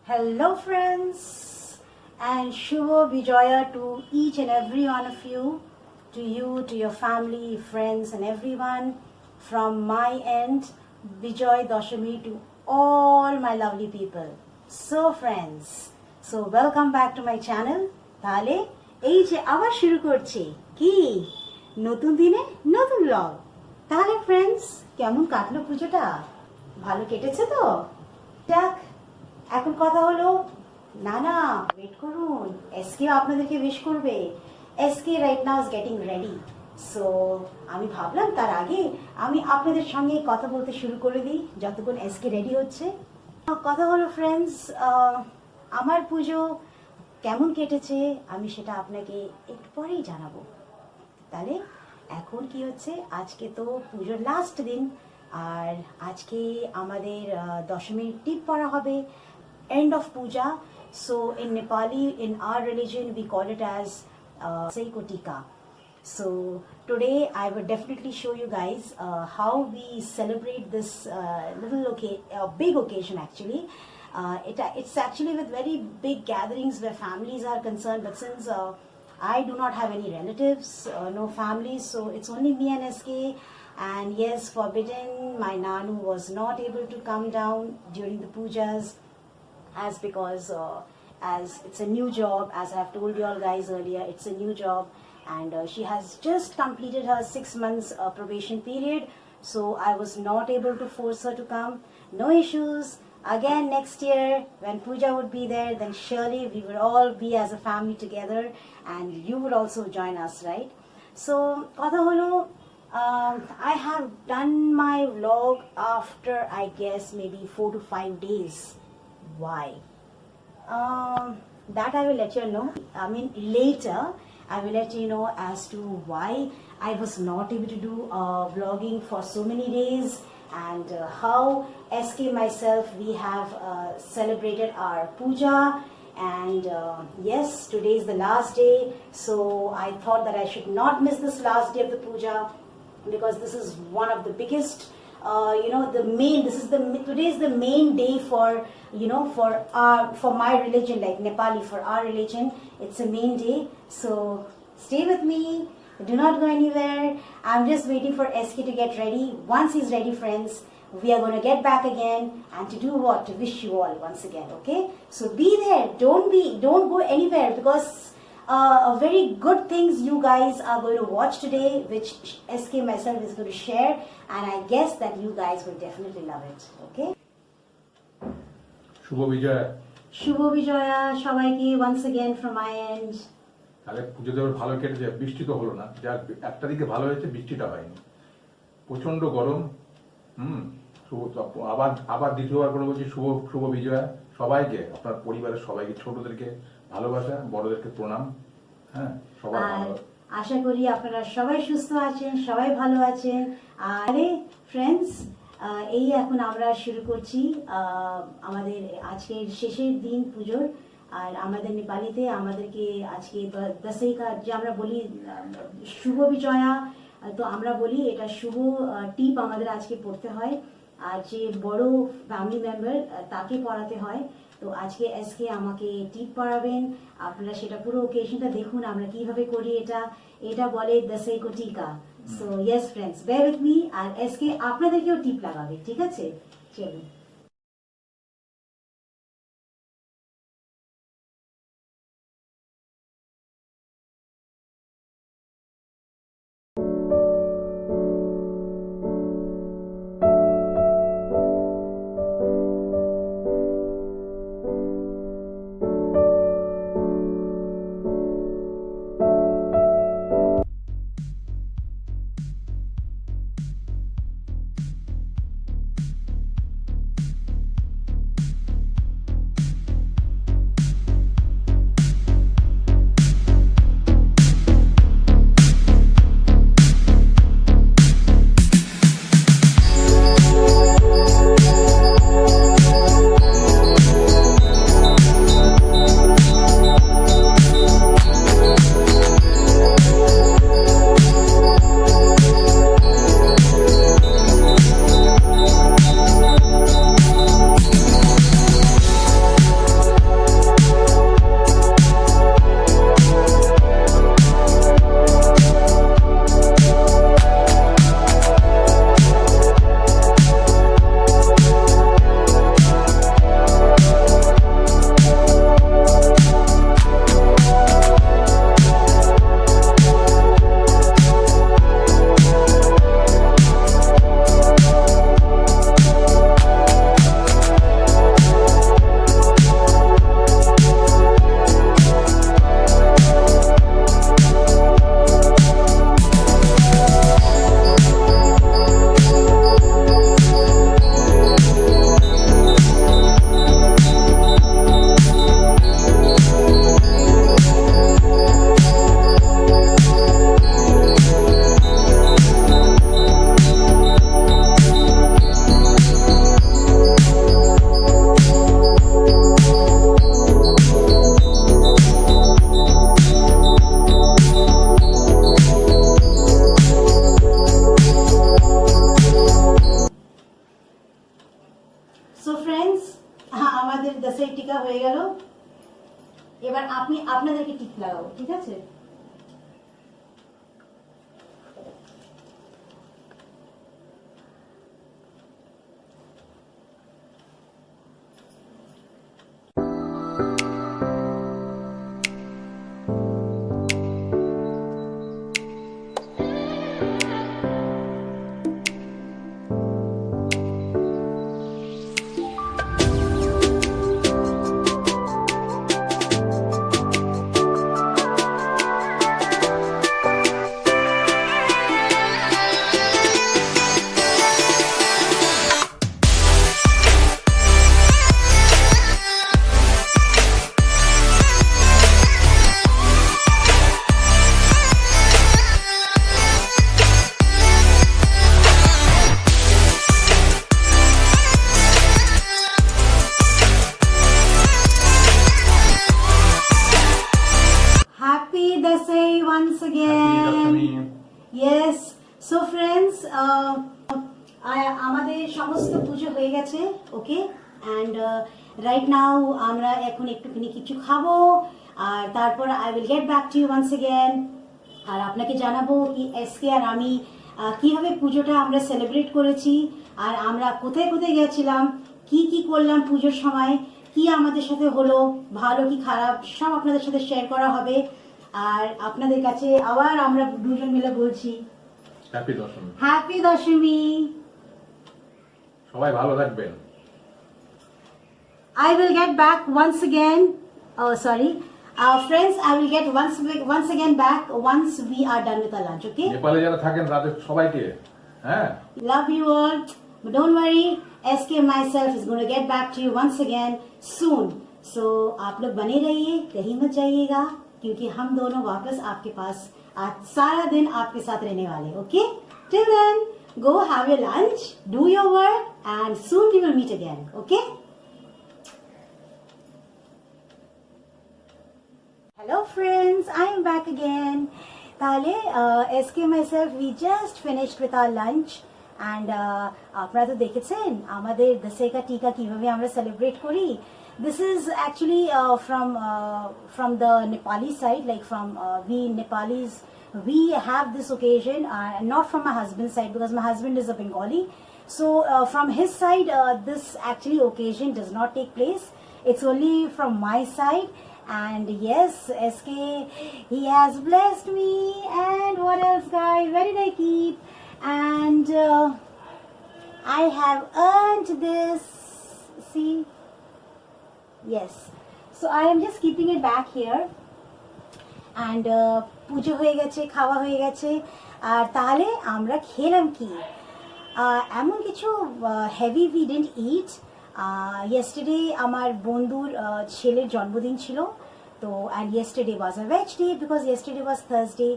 Hello, friends, and Shubho Vijaya to each and every one of you, to your family, friends, and everyone. From my end, Vijay Dashami to all my lovely people. So, friends, welcome back to my channel. তাহলে এই যে আবার শুরু করছি কি নতুন দিনে নতুন ব্লগ। তাহলে ফ্রেন্ডস, কেমন কাটলো পুজোটা? ভালো কেটেছে তো? যাক, এখন কথা হলো, না ওয়েট করুন, এসকেও আপনাদেরকে উইশ করবে। SK right now is getting ready. So আমি ভাবলাম তার আগে আমি আপনাদের সঙ্গে কথা বলতে শুরু করে দিই যতক্ষণ এসকে রেডি হচ্ছে। কথা হলো ফ্রেন্ডস, আমার পুজো কেমন কেটেছে আমি সেটা আপনাকে একটু পরেই জানাবো। তাহলে এখন কি হচ্ছে, আজকে তো পুজোর লাস্ট দিন, আর আজকে আমাদের দশমীর টিপ পড়া হবে, end of puja. So in Nepali, in our religion, we call it as Seikotika. So today I will definitely show you guys how we celebrate this big occasion actually. It's actually with very big gatherings where families are concerned, but since I do not have any relatives, no families, so it's only me and SK. And yes, forbidden, my Nanu was not able to come down during the pujas, because as it's a new job, as I have told you all guys earlier, it's a new job, and she has just completed her 6 months probation period, so I was not able to force her to come. No issues. Again, next year when puja would be there, then surely we would all be as a family together, and you would also join us, right? So kotha holo, I have done my vlog after, I guess, maybe 4 to 5 days. Why? That I will let you know. I mean, later I will let you know as to why I was not able to do vlogging for so many days, and how SK myself we have celebrated our puja. And yes, today is the last day, so I thought that I should not miss this last day of the puja, because this is one of the biggest, today is the main day for, for my religion, like Nepali, for our religion, it's a main day. So stay with me, do not go anywhere. I'm just waiting for SK to get ready. Once he's ready, friends, we are going to get back again, and to do what? To wish you all once again, okay? So be there, don't go anywhere, because a very good things you guys are going to watch today, which SK myself is going to share, and I guess that you guys will definitely love it, okay? Shubho Vijaya সবাইকে once again from my end. তাহলে পুজো দেওয়ার ভালো কেটেছে, বৃষ্টি তো হলো না, যার একটা দিকে ভালো হয়েছে, বৃষ্টিটা হয়নি, প্রচন্ড গরম। আবার দ্বিতীয়বার করে বলছি শুভ বিজয়া সবাইকে, আপনার পরিবারের সবাইকে, ছোটদেরকে ভালোবাসা, বড়দেরকে প্রণাম। হ্যাঁ, সবাই ভালো, আশা করি আপনারা সবাই সুস্থ আছেন, সবাই ভালো আছেন। আরে ফ্রেন্ডস, এই এখন আমরা শুরু করছি আমাদের আজকের শেষের দিন পুজোর। আর আমাদের নেপালিতে আমাদেরকে আজকে দশেকা, যে আমরা বলি শুভ বিজয়া, তো আমরা বলি এটা শুভ টিপ আমাদের আজকে পড়তে হয়, আর যে বড় ফ্যামিলি মেম্বার তাকে পড়াতে হয়। তো আজকে এসকে আমাকে টিপ পড়াবেন, আপনারা সেটা পুরো ওকেশনটা দেখুন আমরা কিভাবে করি। এটা বলে দশেকো টিকা। So yes friends, bear with me, আর এসকে আপনাদেরকেও টিপ লাগাবে, ঠিক আছে? চলুন। আমাদের দশের টিকা হয়ে গেল। এবার আপনি আপনাদেরকে টিক লাগাবো, ঠিক আছে? Happy Dasai once again. Yes. So friends, আমাদের সমস্ত পুজো হয়ে গেছে, ওকে? অ্যান্ড রাইট নাও আমরা এখন একটুখানি কিছু খাবো, আর তারপর I will get back to you once again. আর আপনাকে জানাবো কি এসকে আর আমি কিভাবে পুজোটা আমরা সেলিব্রেট করেছি, আর আমরা কোথায় কোথায় গেছিলাম, কি কি করলাম পুজোর সময়, কি আমাদের সাথে হলো, ভালো কি খারাপ, সব আপনাদের সাথে শেয়ার করা হবে। আর আপনাদের কাছে আবার আমরা দুজন মিলে বলছি হ্যাপি দশমী। হ্যাপি দশমী। সবাই ভালো থাকবেন। I will get back once again. Oh, sorry. Friends, I will get once again back once we are done with our lunch, okay? নেপালে যারা থাকেন তাদের সবাইকে হ্যাঁ Love you all. But don't worry, SK myself is going to get back to you once again soon. So, आप लोग बने रहिए, कहीं मत जाइएगा, क्योंकि हम दोनों वापस आपके पास आज सारा दिन आपके साथ रहने वाले, okay? Till then, go have your lunch, do your work, and soon we will meet again, okay? Hello friends, I am back again. তাহলে SK myself we just finished with our lunch and আপনারা তো দেখেছেন আমাদের দশেকা টিকা কিভাবে আমরা celebrate করি। This is actually from the Nepali side, like from we Nepalis, we have this occasion, not from my husband's side because my husband is a Bengali. So from his side, this actually occasion does not take place. It's only from my side. And yes, SK, he has blessed me. And what else, guys? Where did I keep? And I have earned this. See? Yes. So I am just keeping it back here. And পুজো হয়ে গেছে, খাওয়া হয়ে গেছে, আর তাহলে আমরা খেলাম কি? এমন কিছু heavy we didn't it. Yesterday আমার বন্ধুর ছেলের জন্মদিন ছিল, তো and yesterday was a veg day because yesterday was Thursday.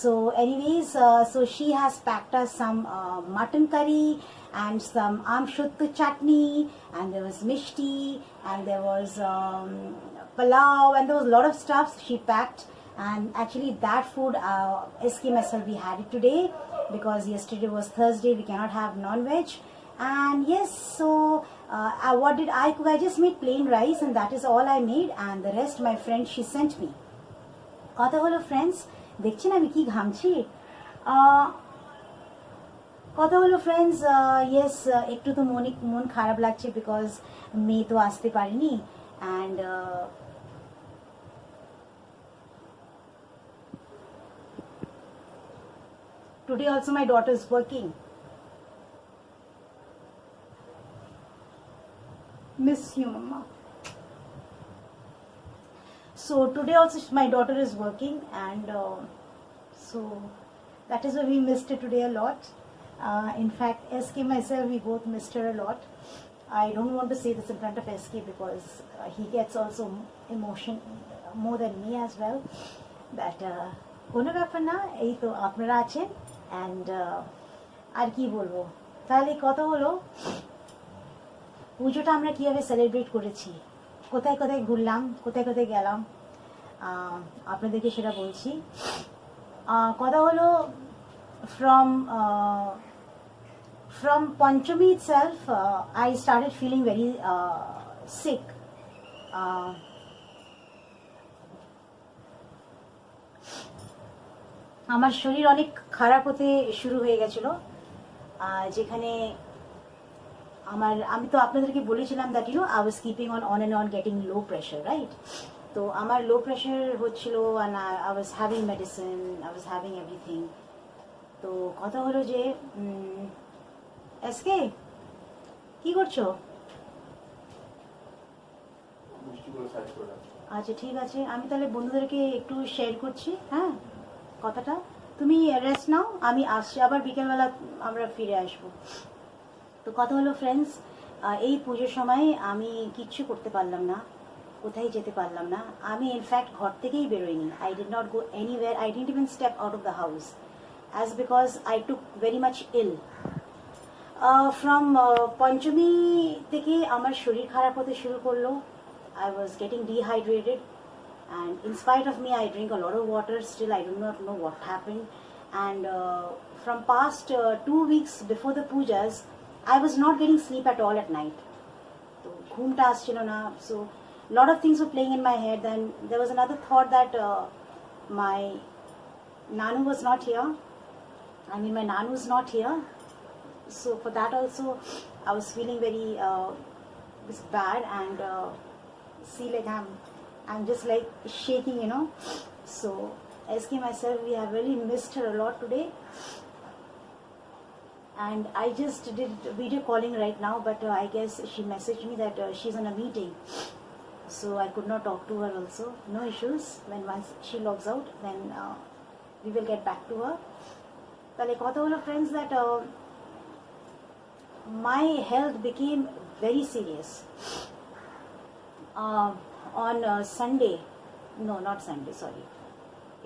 So anyways, so she has packed us some mutton curry and some amshuttu chutney, and there was mishti, and there was palau, and there was a lot of stuff she packed. And actually that food, SK myself, we had it today because yesterday was Thursday, we cannot have non-veg. And yes, so what did I cook? I just made plain rice and that is all I made, and the rest my friend she sent me. কথা হলো friends, দেখছেন আমি কি ঘামছি। কথা হলো friends, yes একটু তো মন খারাপ লাগছে বিকজ মেয়ে তো আসতে পারেনি। And today also my daughter is working. Miss you, mama. So today also my daughter is working, and so that is why we missed her today a lot. In fact, SK myself, we both missed her a lot. I don't want to say this in front of SK because he gets also emotion more than me as well. But কোনো ব্যাপার না, এই তো আপনারা আছেন। And আর কি বলবো, তাহলে কথা হলো পুজোটা আমরা কীভাবে সেলিব্রেট করেছি, কোথায় কোথায় ঘুরলাম, কোথায় কোথায় গেলাম, আপনাদেরকে সেটা বলছি। কথা হলো from Panchami itself, I started feeling very sick. আমার শরীর অনেক খারাপ হতে শুরু হয়ে গেছিলো, যেখানে আমি তো আপনাদেরকে বলেছিলাম that I was keeping on and on getting low pressure, right? তো আমার লো প্রেশার হচ্ছিল, and I was having medicine, I was having everything. তো কথা হলো যে এসকে কি করছো? আচ্ছা ঠিক আছে, আমি তাহলে বন্ধুদেরকে একটু শেয়ার করছি, হ্যাঁ কথাটা। তুমি রেস্ট নাও, আমি আসছি, আবার বিকেলবেলা আমরা ফিরে আসবো। তো কথা হলো ফ্রেন্ডস, এই পুজোর সময় আমি কিচ্ছু করতে পারলাম না, কোথায় যেতে পারলাম না। আমি ইনফ্যাক্ট ঘর থেকেই বেরোইনি। I did not go anywhere, I didn't even step out of the house as because I took very much ill. From Panchami থেকে আমার শরীর খারাপ হতে শুরু করলো। I was getting dehydrated, and in spite of me I drink a lot of water, still I do not know what happened. And from past 2 weeks before the pujas I was not getting sleep at all at night. So ghumta aschilo na, so lot of things were playing in my head. Then there was another thought that my nanu was not here. I mean my nanu is not here, so for that also I was feeling very bad. And see, like I'm just like shaking, So SK myself, we have really missed her a lot today, and I just did video calling right now, but I guess she messaged me that she's on a meeting, so I could not talk to her also. No issues, when once she logs out then we will get back to her. Tale kotha holo friends that my health became very serious. On Sunday, no, not Sunday, sorry.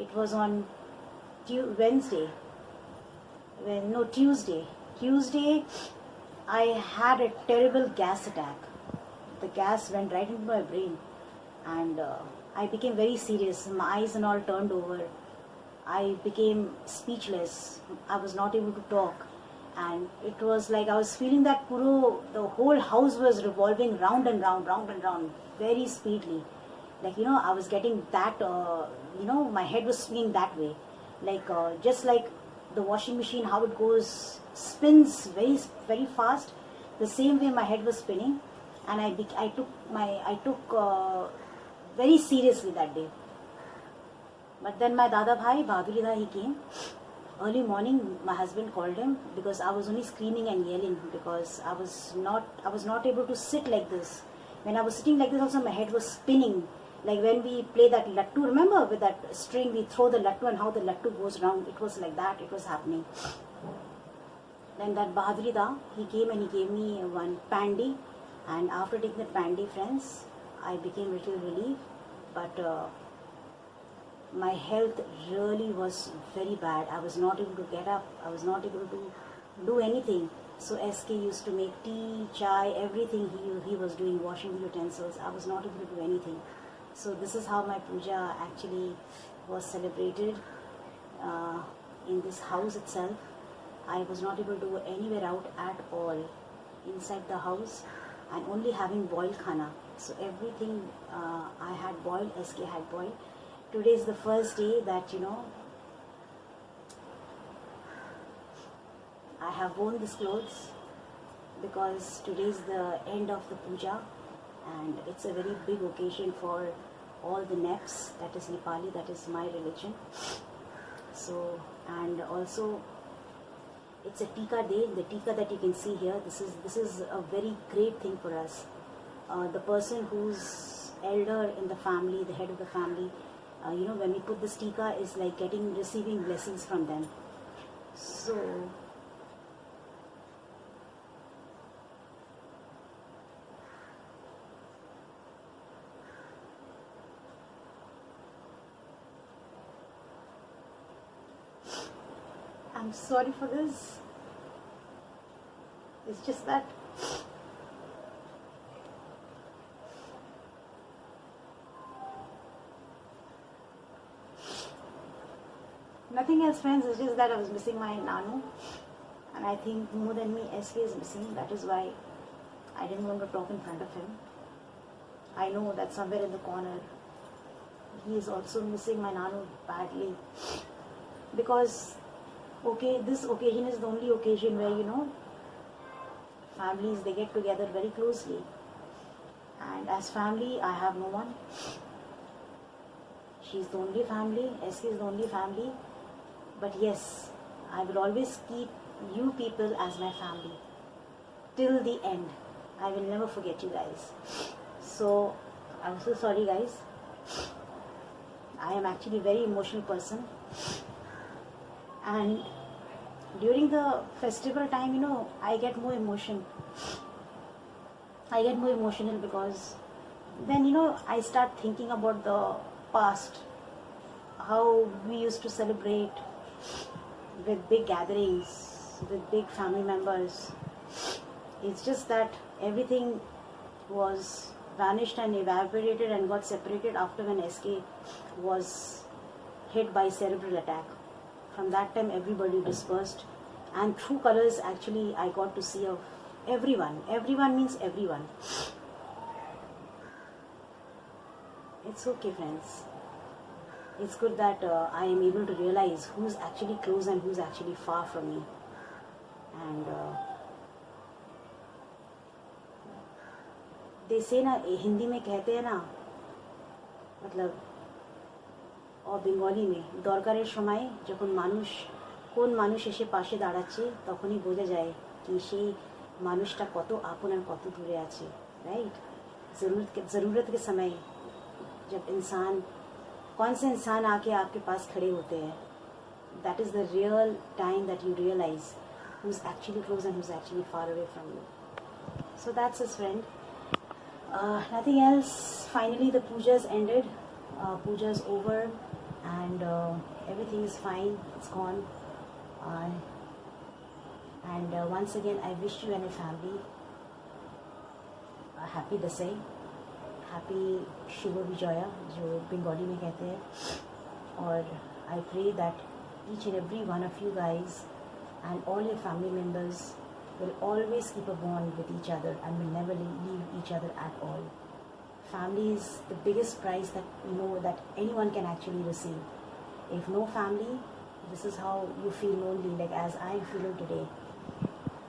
It was on Wednesday. Tuesday. Tuesday, I had a terrible gas attack. The gas went right into my brain, and I became very serious. My eyes and all turned over. I became speechless. I was not able to talk. And it was like I was feeling that the whole house was revolving round and round, very speedily. Like, I was getting that, my head was swinging that way. Like, just like the washing machine, how it goes, spins very, very fast. The same way my head was spinning. And I took very seriously that day. But then my Dada Bhai, Bahaduri Da, he came. Early morning, my husband called him because I was only screaming and yelling because I was not able to sit like this. When I was sitting like this also, my head was spinning. Like when we play that lattu, remember with that string we throw the lattu and how the lattu goes round, it was like that, it was happening. Then that Bahaduri Da, he came and he gave me one pandi, and after taking the pandi, friends, I became a little relieved. But my health really was very bad. I was not able to get up, I was not able to do anything. So SK used to make tea, chai, everything he was doing, washing the utensils. I was not able to do anything. So this is how my puja actually was celebrated in this house itself. I was not able to go anywhere out at all inside the house, and only having boiled khana. So everything I had boiled, SK had boiled. Today is the first day that I have worn these clothes because today is the end of the puja, and it's a very big occasion for all the Neps, that is Nepali, that is my religion. So, and also it's a Tika day. The Tika that you can see here, this is a very great thing for us. The person who's elder in the family, the head of the family, when we put this Tika, is like receiving blessings from them. So I'm sorry for this. It's just that nothing else, friends. It's just that I was missing my Nanu, and I think more than me, SK is missing. That is why I didn't want to talk in front of him. I know that somewhere in the corner he is also missing my Nanu badly, because okay, this occasion is the only occasion where, you know, families, they get together very closely, and as family I have no one. She's the only family, SK is the only family, but yes, I will always keep you people as my family till the end. I will never forget you guys. So I'm so sorry guys. I am actually a very emotional person, and during the festival time, you know, I get more emotional because then, you know, I start thinking about the past, how we used to celebrate with big gatherings, with big family members. It's just that everything was vanished and evaporated and got separated after when SK was hit by cerebral attack. From that time everybody dispersed, and True Colors actually I got to see of everyone. Everyone means everyone. It's okay friends. It's good that I am able to realize who's actually close and who's actually far from me. And they say ना, हिंदी में कहते हैं ना, मतलब और Bengali में দরকারের সময় যখন কোন মানুষ এসে পাশে দাঁড়াচ্ছে তখনই বোঝা যায় কি সেই মানুষটা কত আপন আর কত দূরে আছে, রাইট? ज़रूरत के समय जब कौन से इंसान आके आपके पास खड़े होते हैं, that is the real time that you realize who's actually close and who's actually far away from you. So that's his friend. Nothing else. Finally the puja's ended. Puja's over, and everything is fine. It's gone. And once again I wish you and your family a happy Dasai, happy Shubha Vijaya, जो बंगाली में कहते हैं. और I pray that each and every one of you guys and all your family members will always keep a bond with each other and will never leave each other at all. Family is the biggest prize that, you know, that anyone can actually receive. If no family, this is how you feel lonely, like as I am feeling today.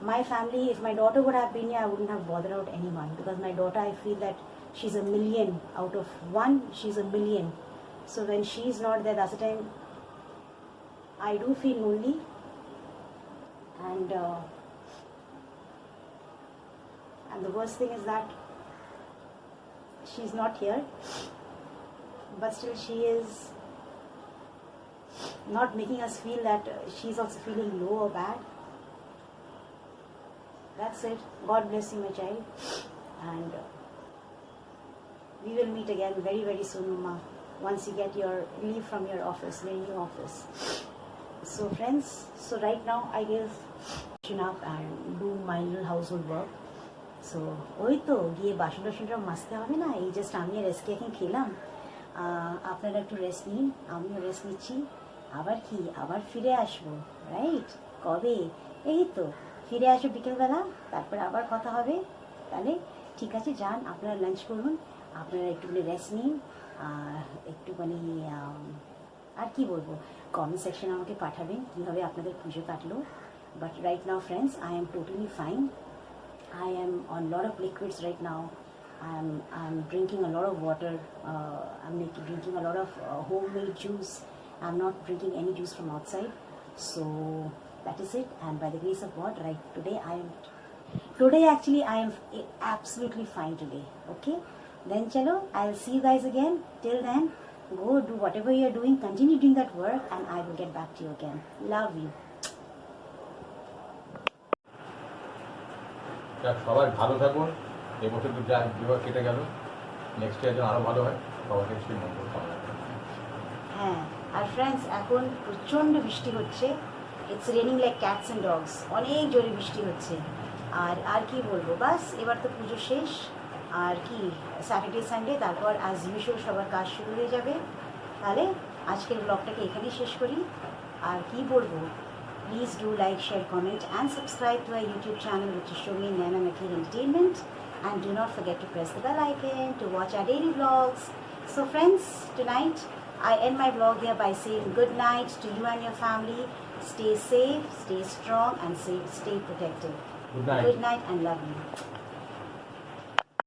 My family, if my daughter would have been here, I wouldn't have bothered out anyone, because my daughter, I feel that she's a million out of one. She's a million. So when she's not there, that's the time I do feel lonely. And the worst thing is that she's not here, but still she is not making us feel that she's also feeling low or bad. That's it. God bless you, my child, and we will meet again very, very soon, Mama, once you get your leave from your office, your new office. So friends, so right now I guess chin up and do my little household work. So ওই তো গিয়ে বাসন টাসনটা মাজতে হবে না, এই just আমি আর SK এখন খেলাম, আপনারা একটু রেস্ট নিন, আমিও রেস্ট নিচ্ছি, আবার ফিরে আসবো, রাইট? কবে? এই তো ফিরে আসো বিকেলবেলা, তারপরে আবার কথা হবে। তাহলে ঠিক আছে, যান আপনারা লাঞ্চ করুন, আপনারা একটুখানি রেস্ট নিন, একটুখানি আর কি বলবো, কমেন্ট সেকশনে আমাকে পাঠাবেন কীভাবে আপনাদের পুজো কাটলো। But right now friends, I am totally fine. I am on a lot of liquids right now. I'm drinking a lot of water. I'm drinking a lot of homemade juice. I'm not drinking any juice from outside. So that is it. And by the grace of God, right today actually I am absolutely fine today. Okay. Then chalo, I'll see you guys again. Till then, go do whatever you're doing. Continue doing that work, and I will get back to you again. Love you. সবাই ভালো থাকুন, এবছর তো যা যেভাবে কেটে গেল, next year যেন আরও ভালো হয়, সবাইকে সেই মঙ্গল কামনা করি। হ্যাঁ, আর ফ্রেন্ডস এখন প্রচণ্ড বৃষ্টি হচ্ছে, it's raining like cats and dogs, অনেক জোরে বৃষ্টি হচ্ছে। আর কি বলবো, বাস এবার তো পুজো শেষ, আর কি স্যাটারডে সানডে, তারপর অ্যাজ ইউজুয়াল সবার কাজ শুরু হয়ে যাবে। তাহলে আজকের ব্লগটাকে এখানেই শেষ করি। আর কি বলবো, please do like, share, comment and subscribe to our YouTube channel, which is Shomi Naina Nakir Entertainment. and do not forget to press the bell icon to watch our daily vlogs. So friends, tonight I end my vlog here by saying good night to you and your family. Stay safe, stay strong, and stay protected. Good night. Good night and love you.